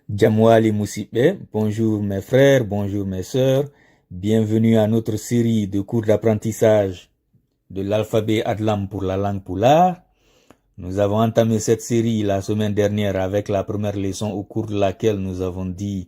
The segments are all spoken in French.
Jamwali Moussipé, bonjour mes frères, bonjour mes sœurs, bienvenue à notre série de cours d'apprentissage de l'alphabet Adlam pour la langue Pulaar. Nous avons entamé cette série la semaine dernière avec la première leçon au cours de laquelle nous avons dit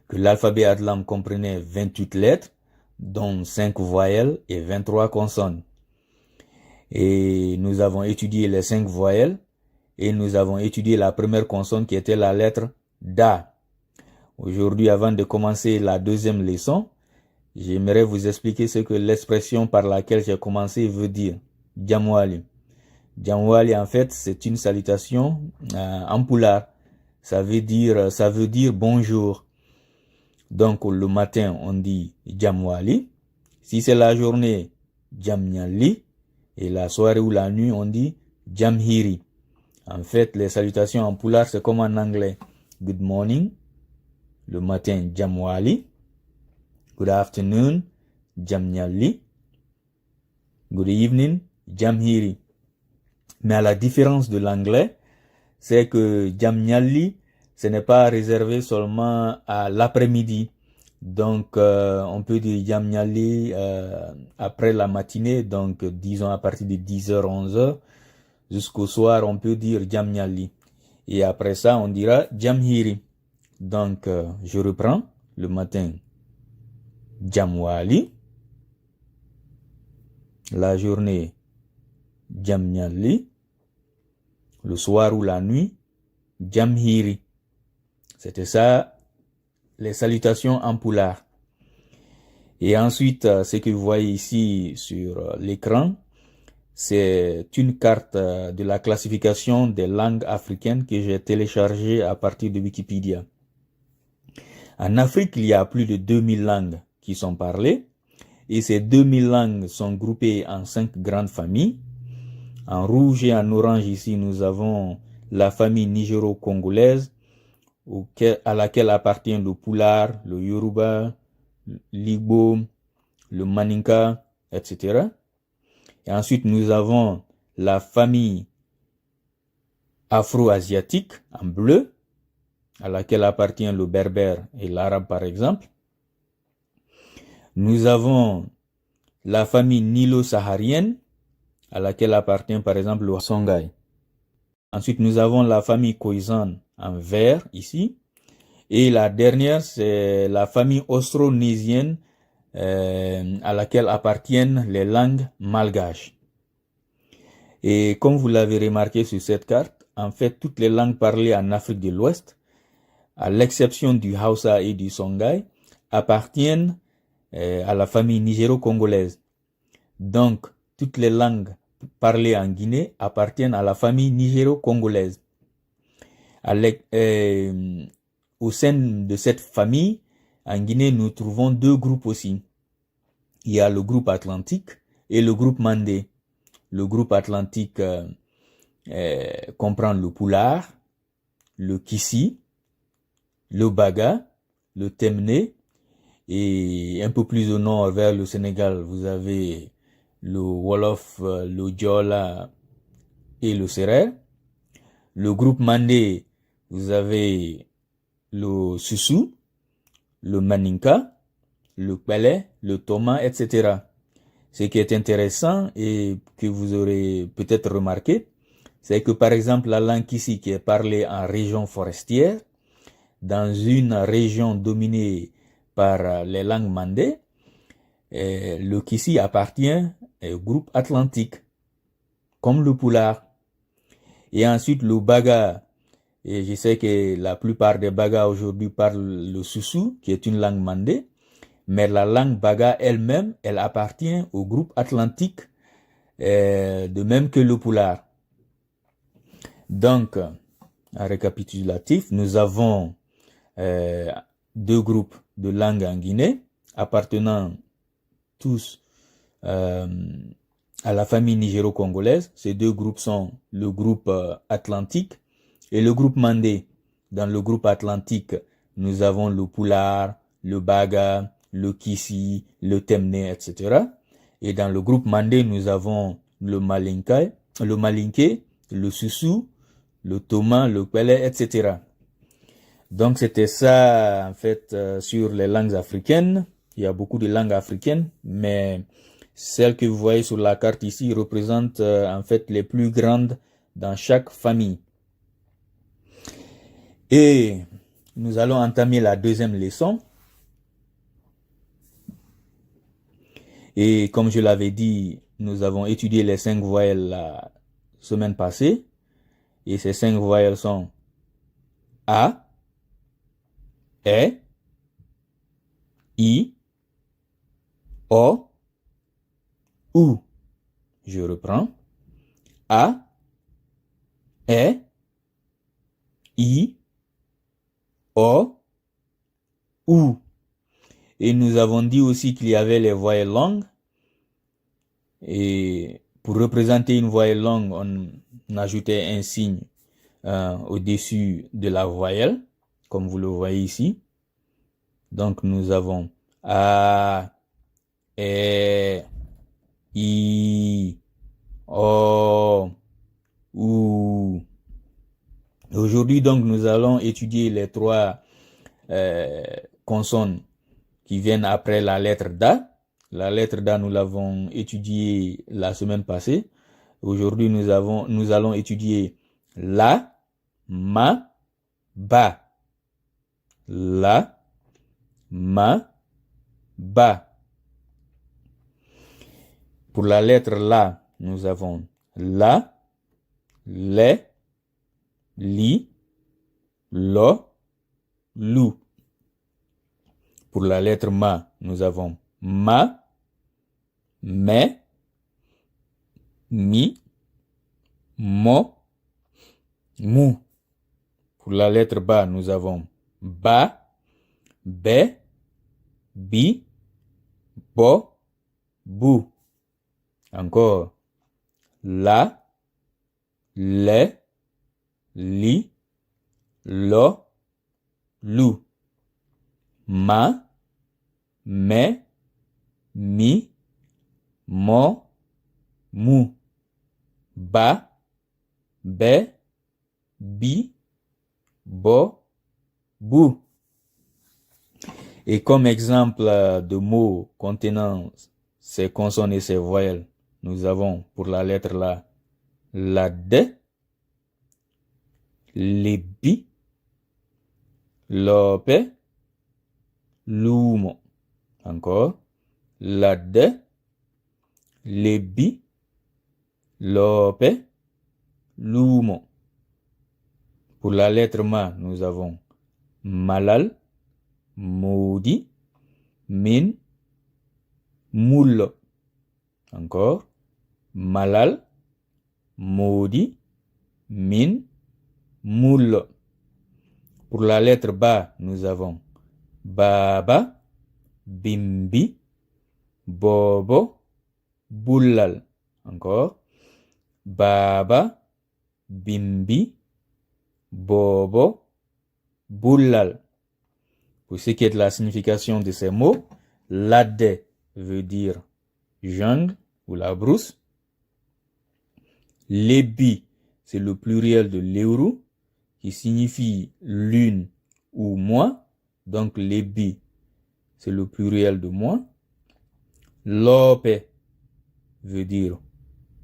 que l'alphabet Adlam comprenait 28 lettres, dont 5 voyelles et 23 consonnes. Et nous avons étudié les 5 voyelles et nous avons étudié la première consonne qui était la lettre Da. Aujourd'hui, avant de commencer la deuxième leçon, j'aimerais vous expliquer ce que l'expression par laquelle j'ai commencé veut dire. Jamwali. Jamwali, en fait, c'est une salutation en pulaar. Ça veut dire bonjour. Donc, le matin, on dit Jamwali. Si c'est la journée, Jamnyali. Et la soirée ou la nuit, on dit Jamhiri. En fait, les salutations en pulaar, c'est comme en anglais. Good morning. Le matin, Jamwali. Good afternoon, Jamnyali. Good evening, Jamhiri. Mais à la différence de l'anglais, c'est que Jamnyali, ce n'est pas réservé seulement à l'après-midi. Donc, on peut dire Jamnyali après la matinée, donc disons à partir de 10h, 11h, jusqu'au soir, on peut dire Jamnyali. Et après ça, on dira Jamhiri. Donc, je reprends le matin. Jamwali. La journée, Jamnyali. Le soir ou la nuit, Jamhiri. C'était ça, les salutations en pulaar. Et ensuite, ce que vous voyez ici sur l'écran, c'est une carte de la classification des langues africaines que j'ai téléchargée à partir de Wikipédia. En Afrique, il y a plus de 2000 langues qui sont parlées, et ces 2000 langues sont groupées en 5 grandes familles. En rouge et en orange ici, nous avons la famille nigéro-congolaise, à laquelle appartient le Pulaar, le Yoruba, l'Igbo, le Maninka, etc. Et ensuite, nous avons la famille afro-asiatique en bleu, à laquelle appartient le berbère et l'arabe par exemple. Nous avons la famille nilo-saharienne, à laquelle appartient par exemple le Songhai. Ensuite, nous avons la famille Khoisan en vert ici. Et la dernière, c'est la famille austronésienne à laquelle appartiennent les langues malgaches. Et comme vous l'avez remarqué sur cette carte, en fait, toutes les langues parlées en Afrique de l'Ouest, à l'exception du Hausa et du Songhai, appartiennent à la famille nigéro-congolaise. Donc, toutes les langues parlées en Guinée appartiennent à la famille nigéro-congolaise. Au sein de cette famille, en Guinée, nous trouvons 2 groupes aussi. Il y a le groupe atlantique et le groupe mandé. Le groupe atlantique comprend le Pulaar, le Kissi, le Baga, le Temne, et un peu plus au nord vers le Sénégal, vous avez le Wolof, le Diola et le Serer. Le groupe mandé, vous avez le Susu, le Maninka, le Kwele, le Toma, etc. Ce qui est intéressant et que vous aurez peut-être remarqué, c'est que par exemple la langue Kissi qui est parlée en région forestière, dans une région dominée par les langues mandées, le Kissi appartient au groupe atlantique, comme le Pulaar. Et ensuite le Baga, et je sais que la plupart des Baga aujourd'hui parlent le Susu, qui est une langue mandée, mais la langue Baga elle-même, elle appartient au groupe atlantique, de même que le Pulaar. Donc, en récapitulatif, nous avons 2 groupes de langues en Guinée, appartenant tous à la famille nigéro-congolaise. Ces 2 groupes sont le groupe atlantique et le groupe mandé. Dans le groupe atlantique, nous avons le Pulaar, le Baga, le Kissi, le Temne, etc. Et dans le groupe mandé, nous avons le Malinké, le Susu, le Toma, le Kwele, etc. Donc c'était ça en fait sur les langues africaines. Il y a beaucoup de langues africaines, mais celles que vous voyez sur la carte ici représentent en fait les plus grandes dans chaque famille. Et nous allons entamer la deuxième leçon. Et comme je l'avais dit, nous avons étudié les 5 voyelles la semaine passée. Et ces 5 voyelles sont A, E, I, O, U. Je reprends. A, E, I, O, U. Et nous avons dit aussi qu'il y avait les voyelles longues. Et pour représenter une voyelle longue, on ajoutait un signe au-dessus de la voyelle, comme vous le voyez ici. Donc nous avons A, E, I, O, U. Aujourd'hui, donc, nous allons étudier les 3 consonnes qui viennent après la lettre DA. La lettre DA, nous l'avons étudiée la semaine passée. Aujourd'hui, nous allons étudier la, ma, ba. La, ma, ba. Pour la lettre la, nous avons la, le, li, lo, lu. Pour la lettre ma, nous avons ma, me, mi, mo, mu. Pour la lettre ba, nous avons ba, be, bi, bo, bu. Encore la, le, li, lo, lu. Ma, me, mi, mo, mu. Ba, be, bi, bo, bu. Et comme exemple de mots contenant ces consonnes et ces voyelles, nous avons pour la lettre la D, les bi, lope, lumo. Encore, la D, les bi, lope, lumo. Pour la lettre ma, nous avons malal, maudit, min, moule. Encore, malal, maudit, min, moule. Pour la lettre ba, nous avons baba, bimbi, bobo, boulal. Encore, baba, bimbi, bobo, boulal. Pour ce qui est de la signification de ces mots, lade veut dire jungle ou la brousse. Lebi, c'est le pluriel de leuru, qui signifie lune ou mois. Donc lebi, c'est le pluriel de mois. Lope veut dire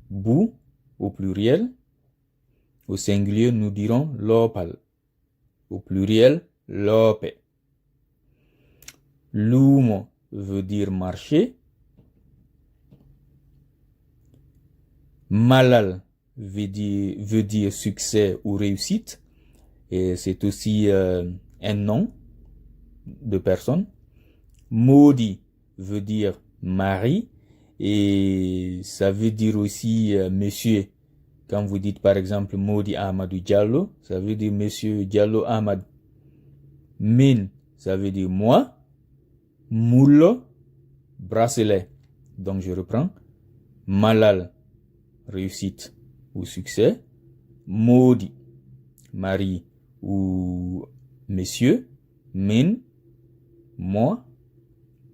bout au pluriel. Au singulier, nous dirons lopal. Au pluriel, lope. Lumo veut dire marcher. Malal veut dire succès ou réussite. Et c'est aussi un nom de personne. Maudit veut dire mari. Et ça veut dire aussi monsieur. Quand vous dites par exemple Maudit Ahmadou Diallo, ça veut dire monsieur Diallo Ahmad. Min, ça veut dire moi. Moulo, bracelet. Donc je reprends. Malal, réussite ou succès. Maudit, mari ou monsieur. Min, moi.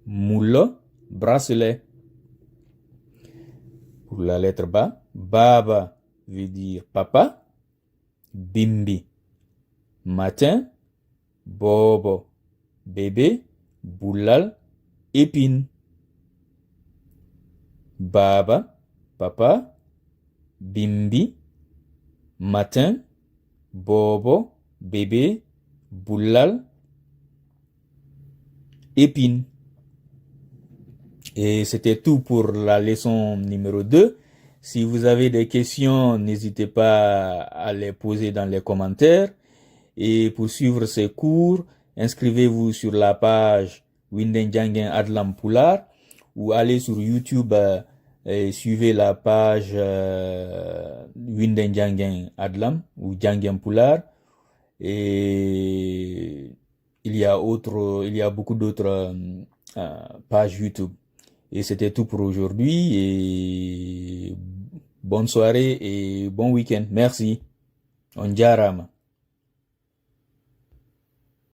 Moulo, bracelet. Pour la lettre ba, baba veut dire papa. Bimbi, matin. bobo, bébé, boulal, épine. Baba, papa, bimbi, matin, bobo, bébé, boulal, épine. Et c'était tout pour la leçon numéro 2. Si vous avez des questions, n'hésitez pas à les poser dans les commentaires. Et pour suivre ces cours, inscrivez-vous sur la page Windenjangen Adlam Pular ou allez sur YouTube et suivez la page Windenjangen Adlam ou Jangen Pular. Et il y a beaucoup d'autres pages YouTube. Et c'était tout pour aujourd'hui et bonne soirée et bon week-end. Merci. On jarama.